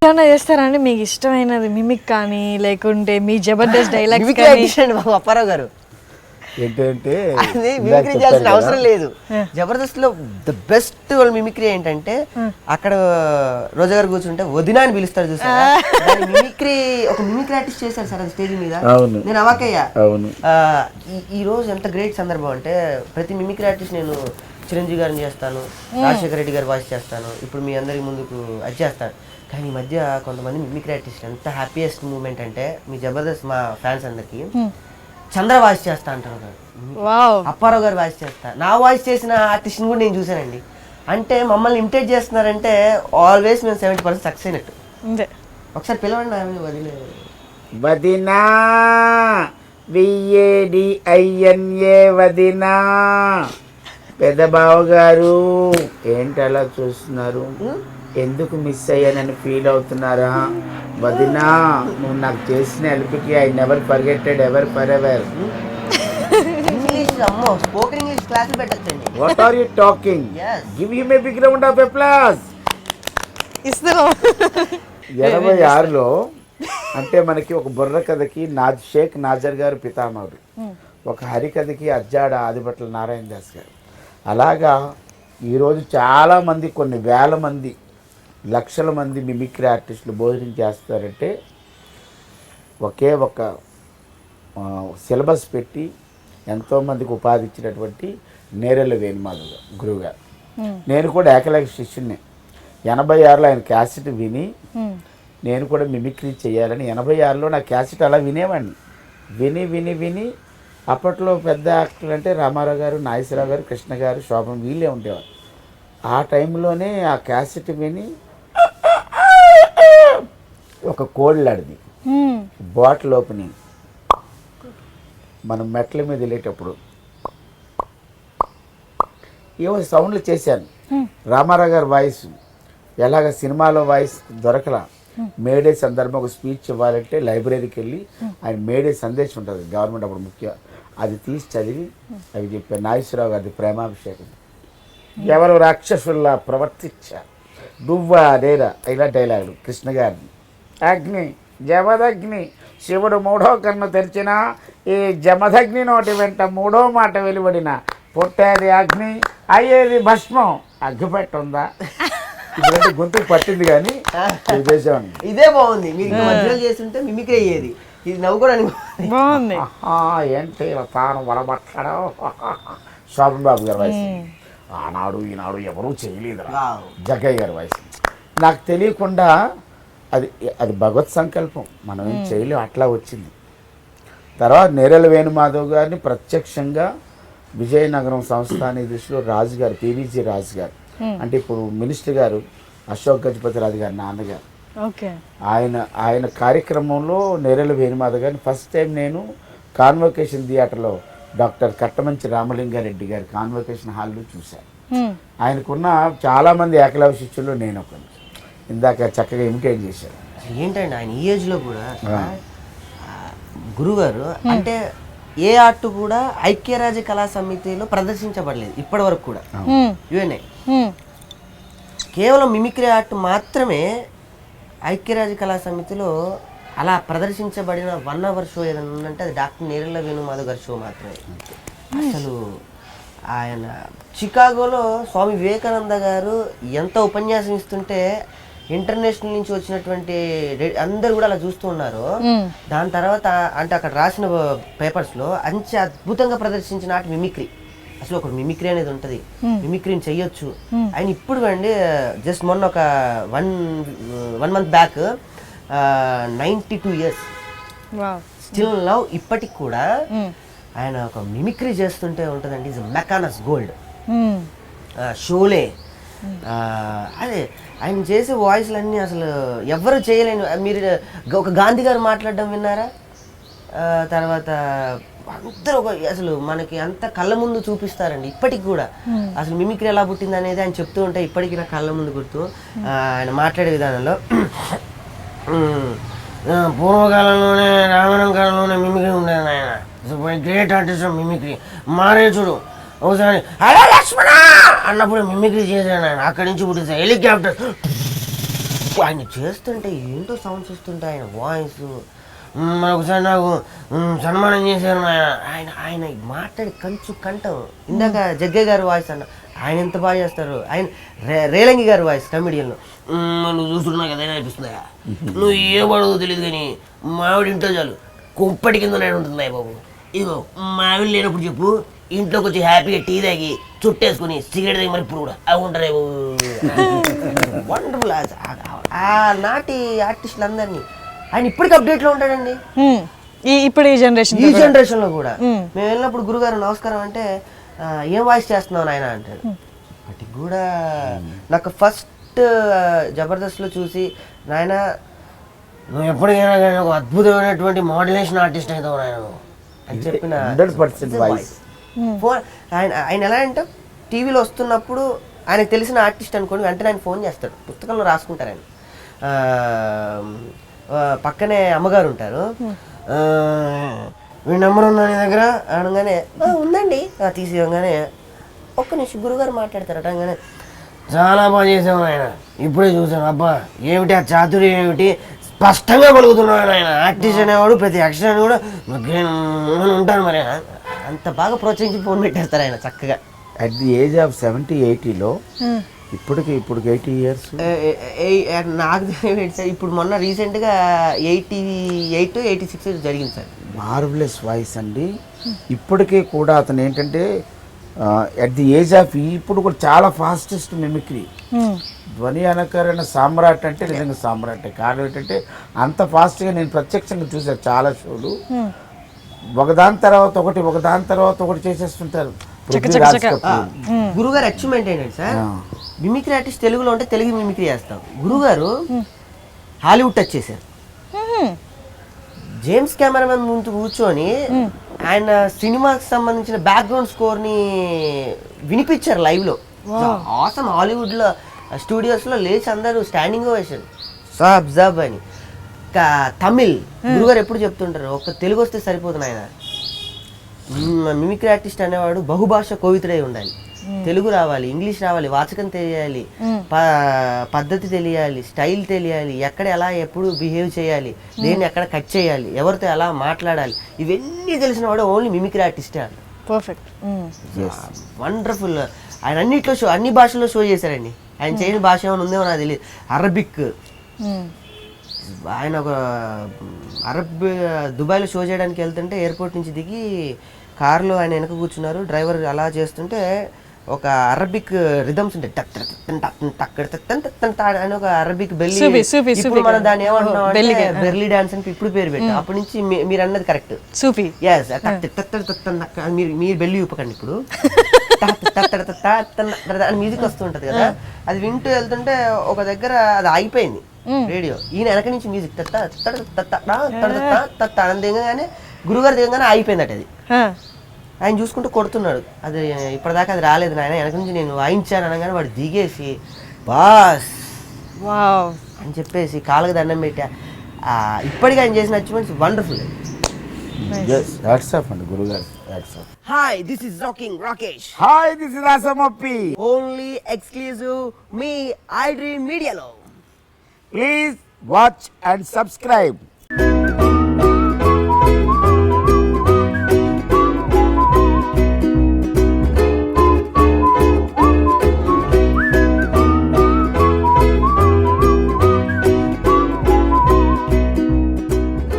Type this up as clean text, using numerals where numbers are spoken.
ఇంకేమైనా చేస్తారండి మీకు ఇష్టమైనది మిమిక్ కానీ లేకుంటే మీ జబర్దస్త్ డైలాగ్స్ కానీ? అప్పారావు గారు ఏంటంటే అది మిమిక్రీ చేయాల్సిన అవసరం లేదు. జబర్దస్త్ లో ద బెస్ట్ వాళ్ళ మిమిక్రీ ఏంటంటే అక్కడ రోజా గారు కూర్చుంటే వదినా అని పిలుస్తారు చూసారా, మిమిక్రీ ఒక మిమిక్రీ ఆర్టిస్ట్ చేశారు సార్ అది స్టేజ్ మీద. నేను అవాకయ్యా. ఈ రోజు ఎంత గ్రేట్ సందర్భం అంటే ప్రతి మిమిక్రీ ఆర్టిస్ట్ నేను చిరంజీవి గారిని చేస్తాను, రాజశేఖర రెడ్డి గారి వాయిస్ చేస్తాను, ఇప్పుడు మీ అందరి ముందుకు అది చేస్తాను. కానీ ఈ మధ్య కొంతమంది మిమిక్రీ ఆర్టిస్ట్ ఎంత హ్యాపీయెస్ట్ మూమెంట్ అంటే మీ జబర్దస్త్ మా ఫ్యాన్స్ అందరికి చంద్ర వాయిస్ చేస్తా అంటారు, అప్పారావు గారు వాయిస్ చేస్తా, నా వాయిస్ చేసిన ఆర్టిస్ట్ని కూడా నేను చూశానండి. అంటే మమ్మల్ని ఇమిటేట్ చేస్తున్నారంటే ఆల్వేస్ మేము 70% సక్సెస్ అయినట్టు. ఒకసారి పిలవండి వదినా VADINA వదినా. పెద్ద బావ గారు ఏంటి అలా చూస్తున్నారు, ఎందుకు మిస్ అయ్యానని ఫీల్ అవుతున్నారా? వదినా నువ్వు నాకు చేసిన హెల్ప్కి I never forgetted ever for ever. What are you talking? Give him a big round of applause. 86లో అంటే మనకి ఒక బుర్ర కథకి షేక్ నాజర్ గారు పితామహుడు, ఒక హరికథకి అజ్జాడ ఆదిభట్ల నారాయణ దాస్ గారు. అలాగా ఈరోజు చాలామంది కొన్ని వేల మంది లక్షల మంది మిమిక్రీ ఆర్టిస్టులు భోజనం చేస్తారంటే ఒకే ఒక సిలబస్ పెట్టి ఎంతోమందికి ఉపాధి ఇచ్చినటువంటి నేరెళ్ళ వేణుమాధవ్ గురువు గారు. నేను కూడా ఏకలవ్య శిష్యుడిని. 86లో ఆయన క్యాసెట్ విని నేను కూడా మిమిక్రీ చేయాలని 86లో నా క్యాసెట్ అలా వినేవాడిని. విని విని విని అప్పట్లో పెద్ద యాక్టర్లు అంటే రామారావు గారు, నాగేశ్వరరావు గారు, కృష్ణ గారు, శోభన్ వీళ్ళే ఉండేవారు. ఆ టైంలోనే ఆ క్యాసెట్ విని ఒక కోళ్ళడిది బాటిల్ ఓపెనింగ్ మనం మెట్ల మీద వెళ్ళేటప్పుడు ఏవో సౌండ్లు చేశాను. రామారావు గారి వాయిస్ ఎలాగ సినిమాలో వాయిస్ దొరకలా. మేడే సందర్భం ఒక స్పీచ్ ఇవ్వాలంటే లైబ్రరీకి వెళ్ళి ఆయన మేడే సందేశం ఉంటుంది గవర్నమెంట్ అప్పుడు ముఖ్యం, అది తీసి చదివి అవి చెప్పాను. నాగేశ్వరరావు గారిది ప్రేమాభిషేకం. ఎవరు రాక్షసుల్లా ప్రవర్తించారు నువ్వా నేరా ఇలా డైలాగులు. కృష్ణ గారిని అగ్ని జమదగ్ని శివుడు మూడో కన్ను తెరిచిన ఈ జమదగ్ని నోటి వెంట మూడో మాట వెలువడిన పుట్టేది అగ్ని అయ్యేది భస్మం అగ్గిపెట్టుందా. ఇప్పుడంటే గొంతుకు పట్టింది కానీ చేసేవాడిని. ఇదే బాగుంది, మీరు మధ్యలో చేస్తుంటే మిమిక్రీ అయ్యేది, ఇది నవ్వుకోవడానికి బాగుంది. ఏంటి తాను వలబట్టడం. శోభన్ బాబు గారి వయసు ఆనాడు ఈనాడు ఎవరూ చేయలేదురా. జగ్గయ్య గారి వయసు నాకు తెలియకుండా అది భగవత్ సంకల్పం, మనం ఏం చేయలేం, అట్లా వచ్చింది. తర్వాత నేరెళ్ళ వేణుమాధవ్ గారిని ప్రత్యక్షంగా విజయనగరం సంస్థాన దృష్టిలో రాజు గారు, పివిజి రాజు గారు అంటే ఇప్పుడు మినిస్టర్ గారు అశోక్ గజపతి రాజు గారి నాన్నగారు, ఆయన కార్యక్రమంలో నేరెళ్ళ వేణుమాధవ్ గారిని ఫస్ట్ టైం నేను కాన్వకేషన్ థియేటర్లో డాక్టర్ కట్టమంచి రామలింగారెడ్డి గారి కాన్వకేషన్ హాల్లో చూశాను. ఆయనకున్న చాలామంది ఏకలవ్య శిష్యుల్లో నేను ఒకరు. ఇందాక చక్కగా ఇమిటేట్ చేశారు. ఏంటండి ఆయన ఈ ఏజ్లో కూడా గురుగారు అంటే ఏ ఆర్ట్ కూడా ఐక్యరాజ్య కళా సమితిలో ప్రదర్శించబడలేదు ఇప్పటి వరకు కూడా. యుఎన్ఏ కేవలం మిమిక్రీ ఆర్ట్ మాత్రమే ఐక్యరాజ్య కళా సమితిలో అలా ప్రదర్శించబడిన 1 hour షో ఏదైనా ఉందంటే అది డాక్టర్ నేరెళ్ళ వేణుమాధవ్ గారి షో మాత్రమే. అసలు ఆయన చికాగోలో స్వామి వివేకానంద గారు ఎంత ఉపన్యాసం ఇస్తుంటే ఇంటర్నేషనల్ నుంచి వచ్చినటువంటి అందరు కూడా అలా చూస్తూ ఉన్నారు. దాని తర్వాత అంటే అక్కడ రాసిన పేపర్స్లో అంచె అద్భుతంగా ప్రదర్శించిన ఆట మిమిక్రీ. అసలు ఒక మిమిక్రీ అనేది ఉంటుంది, మిమిక్రీని చెయ్యొచ్చు. ఆయన ఇప్పుడు అండి జస్ట్ మొన్న ఒక one month back 92 years still now ఇప్పటికి కూడా ఆయన ఒక మిమిక్రీ చేస్తుంటే ఉంటుందండి. Is Mackenna's Gold Sholay. అదే ఆయన చేసే వాయిస్లన్నీ అసలు ఎవరు చేయలేని. మీరు ఒక గాంధీ గారు మాట్లాడడం విన్నారా? తర్వాత అందరూ అసలు మనకి అంత కళ్ళ ముందు చూపిస్తారండి ఇప్పటికి కూడా. అసలు మిమిక్రీ ఎలా పుట్టింది అనేది ఆయన చెప్తూ ఉంటే ఇప్పటికీ నా కళ్ళ ముందు గుర్తు. ఆయన మాట్లాడే విధానంలో పూర్వకాలంలోనే రామాయణం కాలంలోనే మిమిక్రీ ఉండేది ఆయన. గ్రేట్ ఆర్టిస్ట్ ఆఫ్ మిమిక్రీ మారేచుడు ఒకసారి హలో లక్ష్మణ అన్నప్పుడు మిమిక్రీ చేశాను ఆయన. అక్కడి నుంచి పుట్టింది హెలికాప్టర్ ఆయన చేస్తుంటే ఏంటో సౌండ్స్ వస్తుంటే ఆయన వాయిస్ ఒకసారి నాకు సన్మానం చేశారు ఆయన ఆయన మాట్లాడి కంఠం ఇందాక జగ్గయ్య గారి వాయిస్ అన్న ఆయన ఎంత బాగా చేస్తారు. ఆయన రేలంగి గారి వాయిస్ కమెడియన్లో నువ్వు చూస్తున్నా కదా అనిపిస్తుందా, నువ్వు ఏ పడదో తెలియదు కానీ మావిడి ఇంట్లో చాలు కుంపటి కింద ఉంటుందా బాబు, ఇదిగో మావిడి లేనప్పుడు చెప్పు ఇంట్లోకి వచ్చి హ్యాపీగా టీ తాగి చుట్టేసుకుని సిగరెట్ తాగి మరి ఇప్పుడు కూడా అవి ఉంటారు. వండర్ఫుల్. ఆ నాటి ఆర్టిస్టులు అందరినీ ఆయన ఇప్పటికీ అప్డేట్లో ఉంటాడండి. ఇప్పుడు ఈ జనరేషన్లో కూడా మేము వెళ్ళినప్పుడు గురుగారు నమస్కారం అంటే ఏం వాయిస్ చేస్తున్నావు ఆయన అంటాడు. వాటికి కూడా నాకు ఫస్ట్ జబర్దస్త్లో చూసి నాయన నువ్వు ఎప్పటికైనా కానీ ఒక అద్భుతమైనటువంటి మోడ్యులేషన్ ఆర్టిస్ట్ అవుతావు నాయన అని చెప్పిన 100% వాయిస్. ఆయన ఎలా అంటే టీవీలో వస్తున్నప్పుడు ఆయనకు తెలిసిన ఆర్టిస్ట్ అనుకోండి వెంటనే ఆయన ఫోన్ చేస్తాడు, పుస్తకంలో రాసుకుంటారు ఆయన. పక్కనే అమ్మగారు ఉంటారు, మీ నెంబర్ ఉందా నీ దగ్గర అనగానే ఉందండి తీసేయగానే ఒక్క నిమిషం గురుగారు మాట్లాడతారు అనగానే చాలా బాగా చేసాము ఆయన, ఇప్పుడే చూసాను అబ్బా ఏమిటి ఆ చాతుర్యం ఏమిటి స్పష్టంగా పలుకుతున్నాడు ఆయన. ఆర్టిస్ట్ అనేవాడు ప్రతి అక్షరాన్ని కూడా ఉంటాను మరి అంత బాగా ప్రోత్సహించి ఫోన్ పెట్టేస్తారు ఆయన చక్కగా. అట్ ది ఏజ్ ఆఫ్ 70-80లో ఇప్పటికి 80 years నాకు తెలియదు సార్. ఇప్పుడు మొన్న రీసెంట్గా 88-86 జరిగింది సార్. మార్వలెస్ వాయిస్ అండి. ఇప్పటికీ కూడా అతను ఏంటంటే అట్ ది ఏజ్ ఆఫ్ ఇప్పుడు కూడా చాలా ఫాస్టెస్ట్ మిమిక్రీ. ధ్వని అనుకరణ సామ్రాట్ అంటే నిజంగా సామ్రాట్. కారణం ఏంటంటే అంత ఫాస్ట్గా నేను ప్రత్యక్షంగా చూసాను చాలా షోలు. ఒకదాని తర్వాత ఒకటి చేసేస్తుంటారు. గురుగారు అచీవ్మెంట్ ఏంటంటే సార్ మిమిక్రీ ఆర్టిస్ట్ తెలుగులో ఉంటే తెలుగు మిమిక్రీ చేస్తాం. గురుగారు హాలీవుడ్ టచ్ చేశారు. జేమ్స్ కెమెరామెన్ ముందు కూర్చొని ఆయన సినిమాకి సంబంధించిన బ్యాక్గ్రౌండ్ స్కోర్ని వినిపించారు లైవ్లో. ఆసమ్ హాలీవుడ్లో స్టూడియోస్లో లేచి అందరూ స్టాండింగ్ ఓవేషన్ సబ్ అని. తమిళ్ గురుగారు ఎప్పుడు చెప్తుంటారు ఒక తెలుగు వస్తే సరిపోతుంది ఆయన. మిమిక్రీ ఆర్టిస్ట్ అనేవాడు బహుభాష కోవితుడై ఉండాలి. తెలుగు రావాలి, ఇంగ్లీష్ రావాలి, వాచకం తెలియాలి, పద్ధతి తెలియాలి, స్టైల్ తెలియాలి, ఎక్కడ ఎలా ఎప్పుడు బిహేవ్ చేయాలి, దేన్ని ఎక్కడ కట్ చేయాలి, ఎవరితో ఎలా మాట్లాడాలి, ఇవన్నీ తెలిసిన వాడు ఓన్లీ మిమిక్రీ ఆర్టిస్టే. Perfect, wonderful. ఆయన అన్నిట్లో షో అన్ని భాషల్లో షో చేశారండి. ఆయన చేయని భాష ఏమైనా ఉందేమో నాకు తెలియదు. అరబిక్ ఆయన ఒక దుబాయ్లో షో చేయడానికి వెళ్తుంటే ఎయిర్పోర్ట్ నుంచి దిగి కార్లో ఆయన వెనక కూర్చున్నారు. డ్రైవర్ అలా చేస్తుంటే ఒక అరబిక్ రిథమ్స్ ఉంటాయి, అని ఒక అరబిక్ బెల్లి. ఇప్పుడు మనం దాన్ని ఏమంటున్నాం బెర్లీ డాన్స్ అని ఇప్పుడు పేరు పెట్టాం. అప్పటి నుంచి మీరు అన్నది కరెక్ట్. మీరు బెల్లి ఊపకండి. ఇప్పుడు అని మ్యూజిక్ వస్తుంటది కదా, అది వింటూ వెళ్తుంటే ఒక దగ్గర అది ఆగిపోయింది రేడియో. ఈయన వెనక నుంచి మ్యూజిక్ దిగగానే గురుగారు దిగగానే ఆగిపోయిందట. అది ఆయన చూసుకుంటూ కొడుతున్నాడు, అది ఇప్పటిదాకా అది రాలేదు నాయన, వెనక నుంచి నేను వాయించాను అనగానే వాడు దిగేసి బాస్ అని చెప్పేసి కాళ్ళకి దండం పెట్టా. ఇప్పటికీ ఆయన చేసిన achievements wonderful. Hi, this is rocking Rakesh. Hi, this is రాసమప్పి. ఓన్లీ ఎక్స్క్లూజివ్ మీ ఐ డ్రీమ్ మీడియాలో. Please watch and subscribe.